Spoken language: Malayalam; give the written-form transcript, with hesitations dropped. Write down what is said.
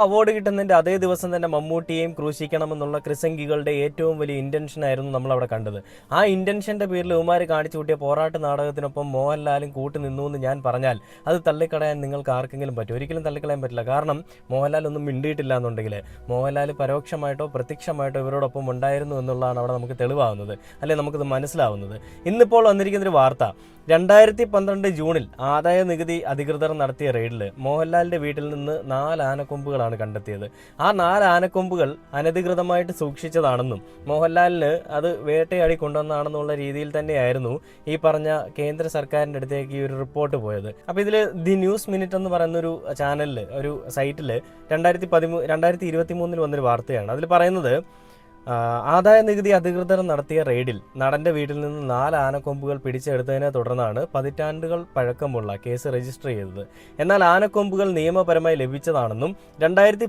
അവാർഡ് കിട്ടുന്നതിന്റെ അതേ ദിവസം തന്നെ മമ്മൂട്ടിയെയും ക്രൂശിക്കണമെന്നുള്ള ക്രിസംഗികളുടെ ഏറ്റവും വലിയ ഇന്റൻഷൻ ആയിരുന്നു നമ്മൾ അവിടെ കണ്ടത്. ആ ഇന്റൻഷന്റെ പേരിൽ ഇവന്മാർ കാണിച്ചു കൂട്ടിയ പോരാട്ട നാടകത്തിനൊപ്പം മോഹൻലാലും കൂട്ടുനിന്നു എന്ന് ഞാൻ പറഞ്ഞാൽ അത് തള്ളിക്കളയാൻ നിങ്ങൾക്ക് ആർക്കെങ്കിലും പറ്റും? ഒരിക്കലും തള്ളിക്കളയാൻ പറ്റില്ല. കാരണം മോഹൻലാൽ ഒന്നും മിണ്ടിയിട്ടില്ല എന്നുണ്ടെങ്കിൽ മോഹൻലാൽ പരോക്ഷമായിട്ടോ പ്രത്യക്ഷമായിട്ടോ ഇവരോടൊപ്പം ഉണ്ടായിരുന്നു എന്നുള്ളതാണ് അവിടെ നമുക്ക് തെളിവാകുന്നത്, അല്ലെ നമുക്കത് മനസ്സിലാവുന്നത്. ഇന്നിപ്പോൾ വന്നിരിക്കുന്നൊരു വാർത്ത, 2012 ജൂണിൽ ആദായ നികുതി അധികൃതർ നടത്തിയ റെയ്ഡിൽ മോഹൻലാലിന്റെ വീട്ടിൽ നിന്ന് 4 ആനക്കൊമ്പുകളാണ് കണ്ടെത്തിയത്. ആ 4 ആനക്കൊമ്പുകൾ അനധികൃതമായിട്ട് സൂക്ഷിച്ചതാണെന്നും മോഹൻലാലിന് അത് വേട്ടയാടി കൊണ്ടുവന്നാണെന്നുള്ള രീതിയിൽ തന്നെയായിരുന്നു ഈ പറഞ്ഞ കേന്ദ്ര സർക്കാരിൻ്റെ അടുത്തേക്ക് ഈ ഒരു റിപ്പോർട്ട് പോയത്. അപ്പോൾ ഇതിൽ ദി ന്യൂസ് മിനിറ്റ് എന്ന് പറയുന്നൊരു ചാനലിൽ, ഒരു സൈറ്റിൽ 2023 വന്നൊരു വാർത്തയാണ്. അതിൽ പറയുന്നത്, ആദായ നികുതി അധികൃതർ നടത്തിയ റെയ്ഡിൽ നടന്റെ വീട്ടിൽ നിന്ന് 4 ആനക്കൊമ്പുകൾ പിടിച്ചെടുത്തതിനെ തുടർന്നാണ് പതിറ്റാണ്ടുകൾ പഴക്കമുള്ള കേസ് രജിസ്റ്റർ ചെയ്തത്. എന്നാൽ ആനക്കൊമ്പുകൾ നിയമപരമായി ലഭിച്ചതാണെന്നും 2010